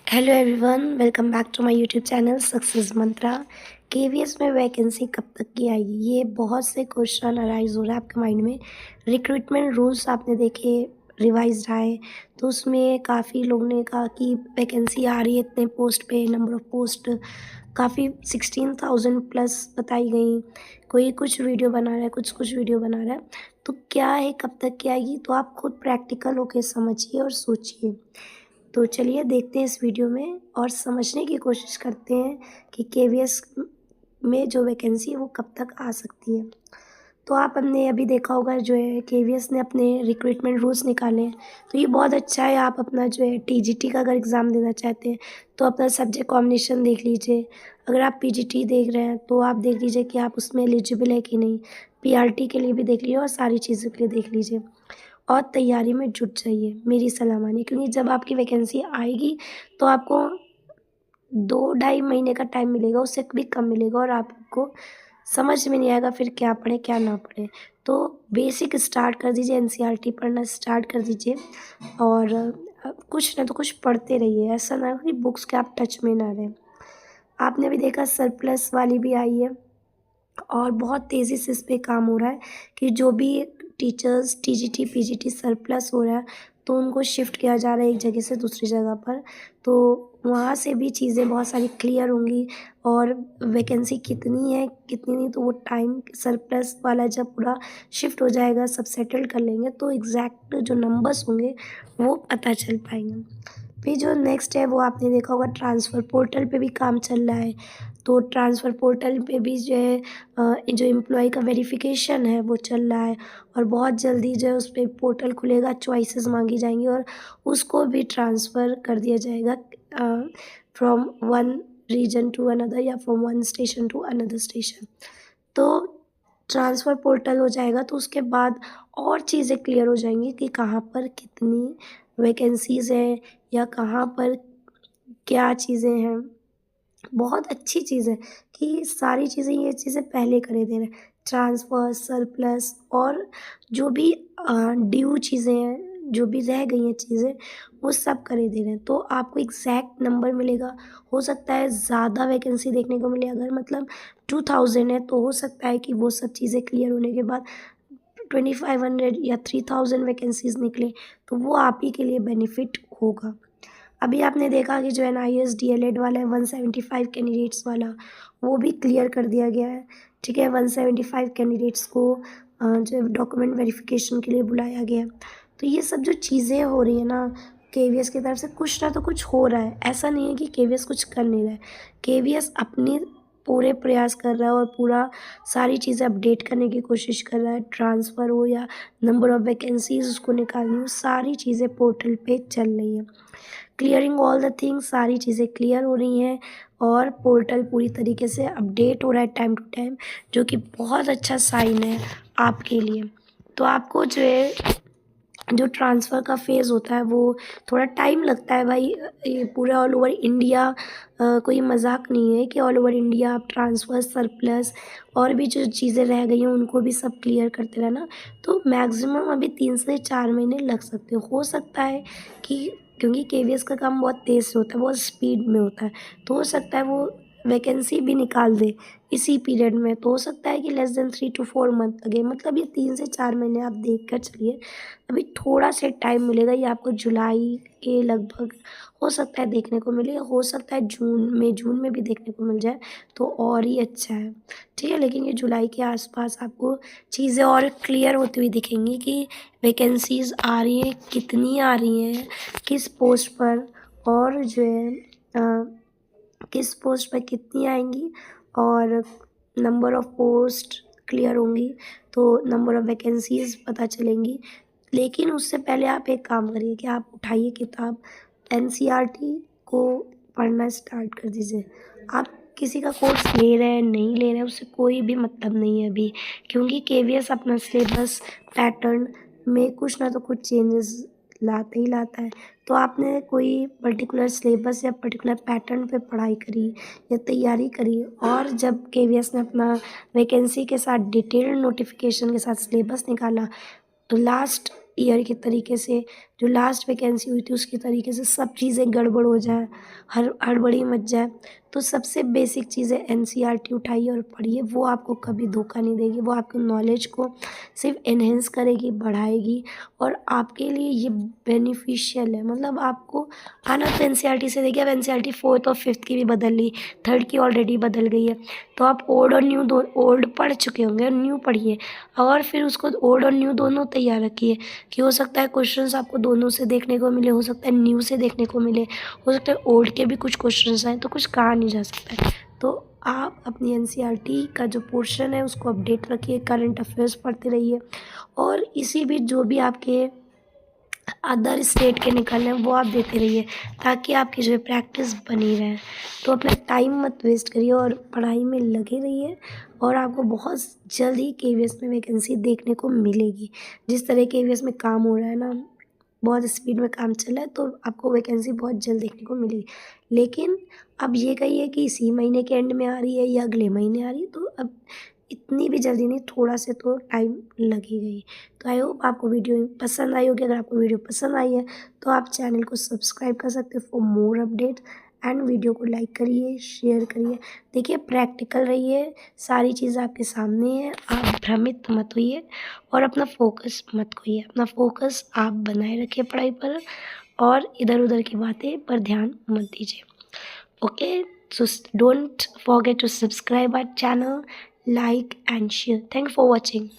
Hello everyone, welcome back to my YouTube channel success mantra. KVS में vacancy कब तक की आएगी, ये बहुत से क्वेश्चन अराइज हो रहा है आपके माइंड में। रिक्रूटमेंट रूल्स आपने देखे, रिवाइज आए, तो उसमें काफ़ी लोगों ने कहा कि वैकेंसी आ रही है इतने पोस्ट पे, नंबर ऑफ़ पोस्ट काफ़ी 16,000 प्लस बताई गई। कोई कुछ वीडियो बना रहा है, कुछ वीडियो बना रहा है। तो क्या है, कब तक की आएगी, तो आप खुद प्रैक्टिकल होके समझिए और सोचिए। तो चलिए देखते हैं इस वीडियो में और समझने की कोशिश करते हैं कि केवीएस में जो वैकेंसी है वो कब तक आ सकती है। तो आपने अभी देखा होगा जो है केवीएस ने अपने रिक्रूटमेंट रूल्स निकाले हैं, तो ये बहुत अच्छा है। आप अपना जो है टीजीटी का अगर एग्ज़ाम देना चाहते हैं तो अपना सब्जेक्ट कॉम्बिनेशन देख लीजिए। अगर आप पीजीटी देख रहे हैं तो आप देख लीजिए कि आप उसमें एलिजिबल है कि नहीं। पीआरटी के लिए भी देख लीजिए और सारी चीज़ों के लिए देख लीजिए और तैयारी में जुट जाइए, मेरी सलाह मानिए। क्योंकि जब आपकी वैकेंसी आएगी तो आपको 2 ढाई महीने का टाइम मिलेगा, उससे भी कम मिलेगा और आपको समझ में नहीं आएगा फिर क्या पढ़ें, क्या ना पढ़ें। तो बेसिक स्टार्ट कर दीजिए, एनसीईआरटी पढ़ना स्टार्ट कर दीजिए और कुछ ना तो कुछ पढ़ते रहिए। ऐसा ना हो कि बुक्स के आप टच में ना रहें। आपने अभी देखा सरप्लस वाली भी आई है और बहुत तेज़ी से इस पे काम हो रहा है कि जो भी टीचर्स टीजीटी, पीजीटी सरप्लस हो रहा है तो उनको शिफ्ट किया जा रहा है एक जगह से दूसरी जगह पर। तो वहाँ से भी चीज़ें बहुत सारी क्लियर होंगी और वैकेंसी कितनी है, कितनी नहीं, तो वो टाइम सरप्लस वाला जब पूरा शिफ्ट हो जाएगा, सब सेटल कर लेंगे तो एग्ज़ैक्ट जो नंबर्स होंगे वो पता चल पाएँगे। फिर जो नेक्स्ट है वो आपने देखा होगा, ट्रांसफ़र पोर्टल पे भी काम चल रहा है। तो ट्रांसफ़र पोर्टल पे भी जो है जो एम्प्लॉयी का वेरिफ़िकेशन है वो चल रहा है और बहुत जल्दी जो है उस पे पोर्टल खुलेगा, चॉइसेस माँगी जाएँगी और उसको भी ट्रांसफ़र कर दिया जाएगा from one region to another या from one station to another station. तो ट्रांसफ़र पोर्टल हो जाएगा तो उसके बाद और चीज़ें क्लियर हो जाएँगी कि कहाँ पर कितनी वैकेंसीज़ हैं या कहाँ पर क्या चीज़ें हैं। बहुत अच्छी चीज़ है कि सारी चीज़ें, ये चीज़ें पहले करे दे रहे हैं। ट्रांसफ़र, सरप्लस और जो भी ड्यू चीज़ें हैं, जो भी रह गई हैं चीज़ें, वो सब करे दे रहे हैं। तो आपको एग्ज़ैक्ट नंबर मिलेगा। हो सकता है ज़्यादा वैकेंसी देखने को मिले, अगर मतलब 2000 है तो हो सकता है कि वो सब चीज़ें क्लियर होने के बाद 2500 या 3000 वैकेंसीज़ निकले, तो वो आप ही के लिए बेनिफिट होगा। अभी आपने देखा कि जो एनआईएस डीएलएड वाला है 175 कैंडिडेट्स वाला, वो भी क्लियर कर दिया गया है। ठीक है, 175 कैंडिडेट्स को जो है डॉक्यूमेंट वेरिफिकेशन के लिए बुलाया गया है। तो ये सब जो चीज़ें हो रही है ना, केवीएस की तरफ से कुछ ना तो कुछ हो रहा है। ऐसा नहीं है कि केवीएस कुछ कर नहीं रहा है। केवीएस अपने पूरे प्रयास कर रहा है और पूरा सारी चीज़ें अपडेट करने की कोशिश कर रहा है। ट्रांसफ़र हो या नंबर ऑफ़ वैकेंसीज़ उसको निकालनी हो, सारी चीज़ें पोर्टल पे चल रही हैं। क्लियरिंग ऑल द थिंग्स, सारी चीज़ें क्लियर हो रही हैं और पोर्टल पूरी तरीके से अपडेट हो रहा है टाइम टू टाइम, जो कि बहुत अच्छा साइन है आपके लिए। तो आपको जो है जो ट्रांसफ़र का फ़ेज़ होता है वो थोड़ा टाइम लगता है भाई। ये पूरा ऑल ओवर इंडिया कोई मज़ाक नहीं है कि ऑल ओवर इंडिया आप ट्रांसफ़र, सरप्लस और भी जो चीज़ें रह गई हैं उनको भी सब क्लियर करते रहना। तो मैक्सिमम अभी 3 से 4 महीने लग सकते हो सकता है कि, क्योंकि केवीएस का काम बहुत तेज़ से होता है, बहुत स्पीड में होता है, तो हो सकता है वो वैकेंसी भी निकाल दे इसी पीरियड में। तो हो सकता है कि लेस देन 3 टू 4 मंथ लगे, मतलब ये 3 से 4 महीने आप देख कर चलिए। अभी थोड़ा सा टाइम मिलेगा, ये आपको जुलाई के लगभग हो सकता है देखने को मिले, हो सकता है जून में भी देखने को मिल जाए तो और ही अच्छा है। ठीक है, लेकिन ये जुलाई के आसपास आपको चीज़ें और क्लियर होती हुई दिखेंगी कि वैकेंसीज़ आ रही हैं, कितनी आ रही हैं, किस पोस्ट पर, और जो है किस पोस्ट पर कितनी आएंगी और नंबर ऑफ़ पोस्ट क्लियर होंगी तो नंबर ऑफ़ वैकेंसीज़ पता चलेंगी। लेकिन उससे पहले आप एक काम करिए कि आप उठाइए किताब, एनसीईआरटी को पढ़ना स्टार्ट कर दीजिए। आप किसी का कोर्स ले रहे हैं, नहीं ले रहे हैं, उससे कोई भी मतलब नहीं है अभी, क्योंकि केवीएस अपना सिलेबस पैटर्न में कुछ ना तो कुछ चेंजेस लाता ही लाता है। तो आपने कोई पर्टिकुलर सिलेबस या पर्टिकुलर पैटर्न पे पढ़ाई करी या तैयारी करी, और जब केवीएस ने अपना वैकेंसी के साथ डिटेल्ड नोटिफिकेशन के साथ सिलेबस निकाला तो लास्ट ईयर के तरीके से, जो लास्ट वैकेंसी हुई थी उसके तरीके से सब चीज़ें गड़बड़ हो जाए, हड़बड़ी मच जाए, तो सबसे बेसिक चीज़ है एनसीईआरटी उठाइए और पढ़िए। वो आपको कभी धोखा नहीं देगी, वो आपके नॉलेज को सिर्फ एनहेंस करेगी, बढ़ाएगी और आपके लिए ये बेनिफिशियल है। मतलब आपको आना तो एनसीईआरटी से, देखिए अब एनसीईआरटी 4th और 5th की भी बदल ली, 3rd की ऑलरेडी बदल गई है। तो आप ओल्ड और न्यू ओल्ड पढ़ चुके होंगे और न्यू पढ़िए और फिर उसको ओल्ड और न्यू दोनों तैयार रखिए कि हो सकता है क्वेश्चंस आपको दोनों से देखने को मिले, हो सकता है न्यू से देखने को मिले, हो सकता है ओल्ड के भी कुछ क्वेश्चंस आएँ, तो कुछ कहा नहीं जा सकता है। तो आप अपनी एनसीईआरटी का जो पोर्शन है उसको अपडेट रखिए, करंट अफेयर्स पढ़ते रहिए और इसी बीच जो भी आपके अदर स्टेट के निकल रहे हैं वो आप देते रहिए ताकि आपकी जो है प्रैक्टिस बनी रहे। तो अपना टाइम मत वेस्ट करिए और पढ़ाई में लगे रहिए और आपको बहुत जल्द ही केवीएस में वैकेंसी देखने को मिलेगी। जिस तरह केवीएस में काम हो रहा है ना, बहुत स्पीड में काम चल रहा है, तो आपको वैकेंसी बहुत जल्द देखने को मिलेगी। लेकिन अब ये कहिए कि इसी महीने के एंड में आ रही है या अगले महीने आ रही है, तो अब इतनी भी जल्दी नहीं, थोड़ा से तो टाइम लगेगा ही। तो आई होप आपको वीडियो पसंद आई होगी। अगर आपको वीडियो पसंद आई है तो आप चैनल को सब्सक्राइब कर सकते हो for more update and video को लाइक करिए, शेयर करिए। देखिए प्रैक्टिकल रहिए, सारी चीज़ आपके सामने है, आप भ्रमित मत होइए और अपना फोकस मत खोइए। अपना फोकस आप बनाए रखिए पढ़ाई पर और इधर उधर की बातें पर ध्यान मत दीजिए। Okay, so don't forget to subscribe our channel, like and share. Thank you for watching.